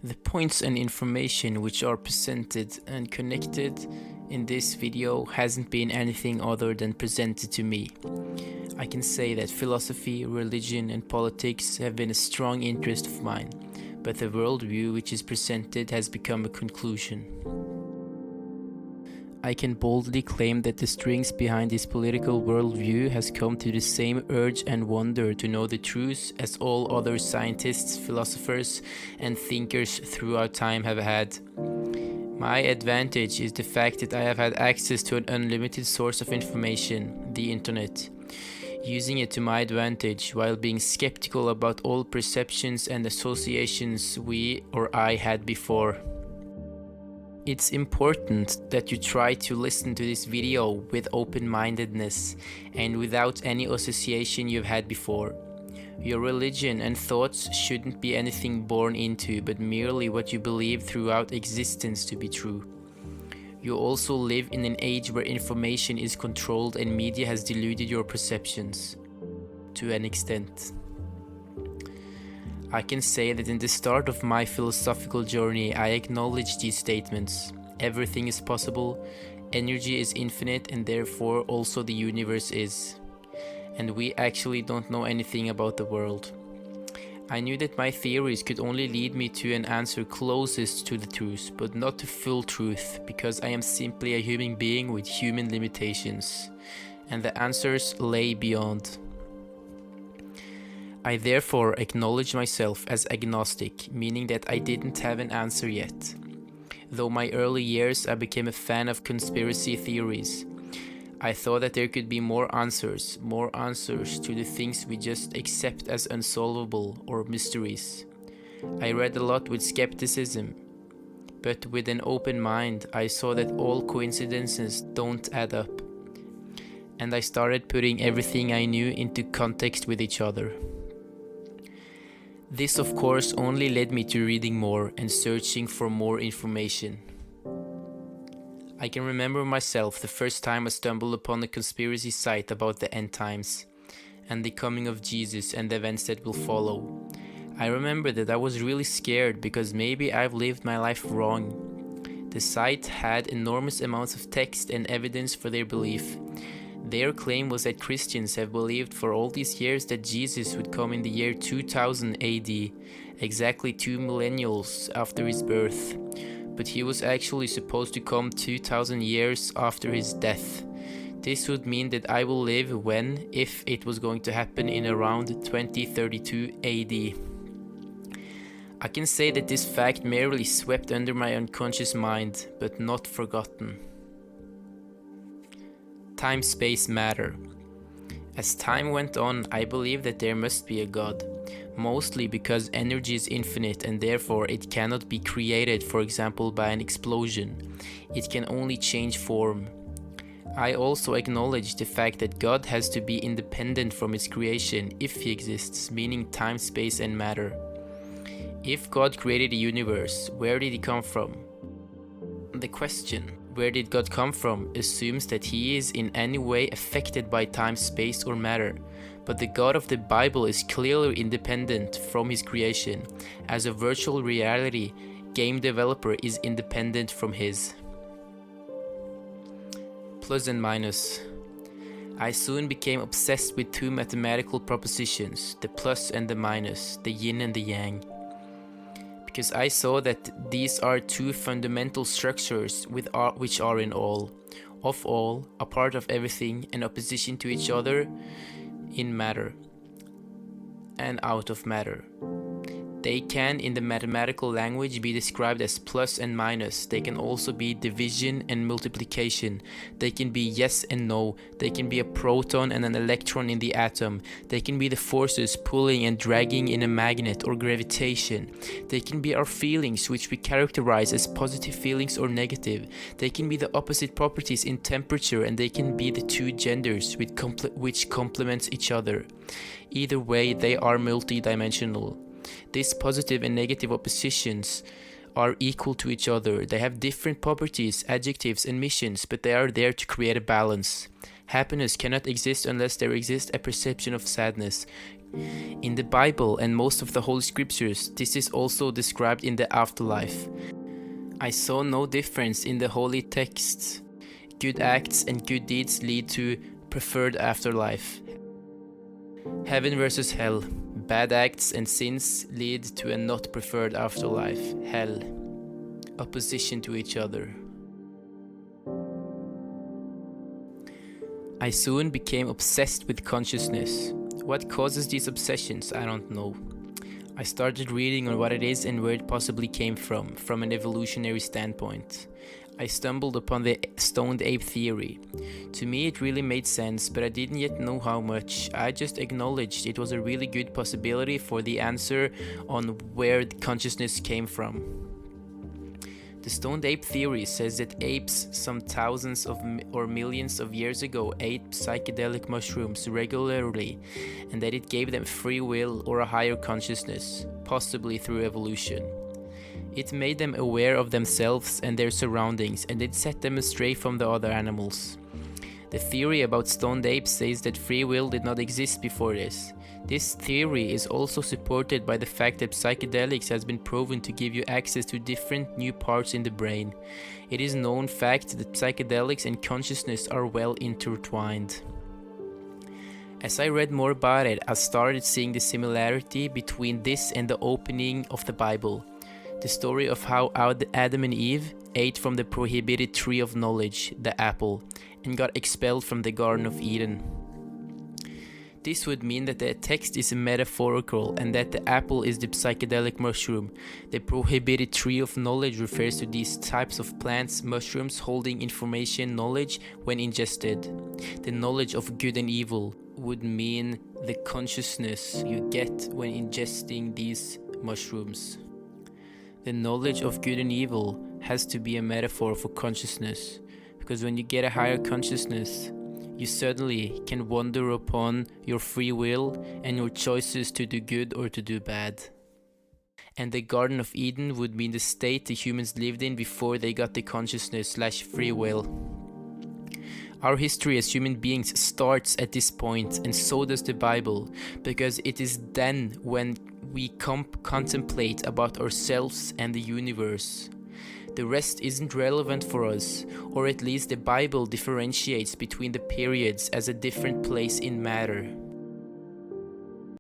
The points and information which are presented and connected in this video hasn't been anything other than presented to me. I can say that philosophy, religion and politics have been a strong interest of mine, but the worldview which is presented has become a conclusion. I can boldly claim that the strings behind this political worldview has come to the same urge and wonder to know the truth as all other scientists, philosophers, and thinkers throughout time have had. My advantage is the fact that I have had access to an unlimited source of information, the internet, using it to my advantage while being skeptical about all perceptions and associations we or I had before. It's important that you try to listen to this video with open-mindedness and without any association you've had before. Your religion and thoughts shouldn't be anything born into, but merely what you believe throughout existence to be true. You also live in an age where information is controlled and media has diluted your perceptions to an extent. I can say that in the start of my philosophical journey, I acknowledge these statements. Everything is possible, energy is infinite, and therefore also the universe is. And we actually don't know anything about the world. I knew that my theories could only lead me to an answer closest to the truth, but not to full truth, because I am simply a human being with human limitations, and the answers lay beyond. I therefore acknowledge myself as agnostic, meaning that I didn't have an answer yet. Though my early years I became a fan of conspiracy theories. I thought that there could be more answers to the things we just accept as unsolvable or mysteries. I read a lot with skepticism, but with an open mind I saw that all coincidences don't add up. And I started putting everything I knew into context with each other. This of course only led me to reading more and searching for more information. I can remember myself the first time I stumbled upon a conspiracy site about the end times and the coming of Jesus and the events that will follow. I remember that I was really scared because maybe I've lived my life wrong. The site had enormous amounts of text and evidence for their belief. Their claim was that Christians have believed for all these years that Jesus would come in the year 2000 AD, exactly 2 millennials after his birth, but he was actually supposed to come 2000 years after his death. This would mean that I will live when, if it was going to happen in around 2032 AD. I can say that this fact merely swept under my unconscious mind, but not forgotten. Time, space, matter. As time went on, I believed that there must be a God, mostly because energy is infinite and therefore it cannot be created, for example, by an explosion. It can only change form. I also acknowledge the fact that God has to be independent from his creation if he exists, meaning time, space, and matter. If God created the universe, where did he come from? The question, where did God come from, assumes that he is in any way affected by time, space, or matter. But the God of the Bible is clearly independent from his creation. As a virtual reality, game developer is independent from his. Plus and minus. I soon became obsessed with two mathematical propositions, the plus and the minus, the yin and the yang. Because I saw that these are two fundamental structures which are in all, of all, a part of everything, in opposition to each other, in matter and out of matter. They can, in the mathematical language, be described as plus and minus. They can also be division and multiplication. They can be yes and no. They can be a proton and an electron in the atom. They can be the forces pulling and dragging in a magnet or gravitation. They can be our feelings, which we characterize as positive feelings or negative. They can be the opposite properties in temperature, and they can be the two genders which complement each other. Either way, they are multidimensional. These positive and negative oppositions are equal to each other. They have different properties, adjectives, and missions, but they are there to create a balance. Happiness cannot exist unless there exists a perception of sadness. In the Bible and most of the Holy Scriptures, this is also described in the afterlife. I saw no difference in the holy texts. Good acts and good deeds lead to preferred afterlife. Heaven versus hell. Bad acts and sins lead to a not preferred afterlife, hell. Opposition to each other. I soon became obsessed with consciousness. What causes these obsessions? I don't know. I started reading on what it is and where it possibly came from an evolutionary standpoint. I stumbled upon the stoned ape theory. To me it really made sense, but I didn't yet know how much. I just acknowledged it was a really good possibility for the answer on where consciousness came from. The stoned ape theory says that apes some thousands of or millions of years ago ate psychedelic mushrooms regularly, and that it gave them free will or a higher consciousness, possibly through evolution. It made them aware of themselves and their surroundings, and it set them astray from the other animals. The theory about stoned apes says that free will did not exist before this. This theory is also supported by the fact that psychedelics has been proven to give you access to different new parts in the brain. It is known fact that psychedelics and consciousness are well intertwined. As I read more about it, I started seeing the similarity between this and the opening of the Bible. The story of how Adam and Eve ate from the prohibited tree of knowledge, the apple, and got expelled from the Garden of Eden. This would mean that the text is metaphorical and that the apple is the psychedelic mushroom. The prohibited tree of knowledge refers to these types of plants, mushrooms holding information, knowledge when ingested. The knowledge of good and evil would mean the consciousness you get when ingesting these mushrooms. The knowledge of good and evil has to be a metaphor for consciousness, because when you get a higher consciousness, you suddenly can wander upon your free will and your choices to do good or to do bad. And the Garden of Eden would mean the state the humans lived in before they got the consciousness/free will. Our history as human beings starts at this point, and so does the Bible, because it is then when we contemplate about ourselves and the universe. The rest isn't relevant for us, or at least the Bible differentiates between the periods as a different place in matter.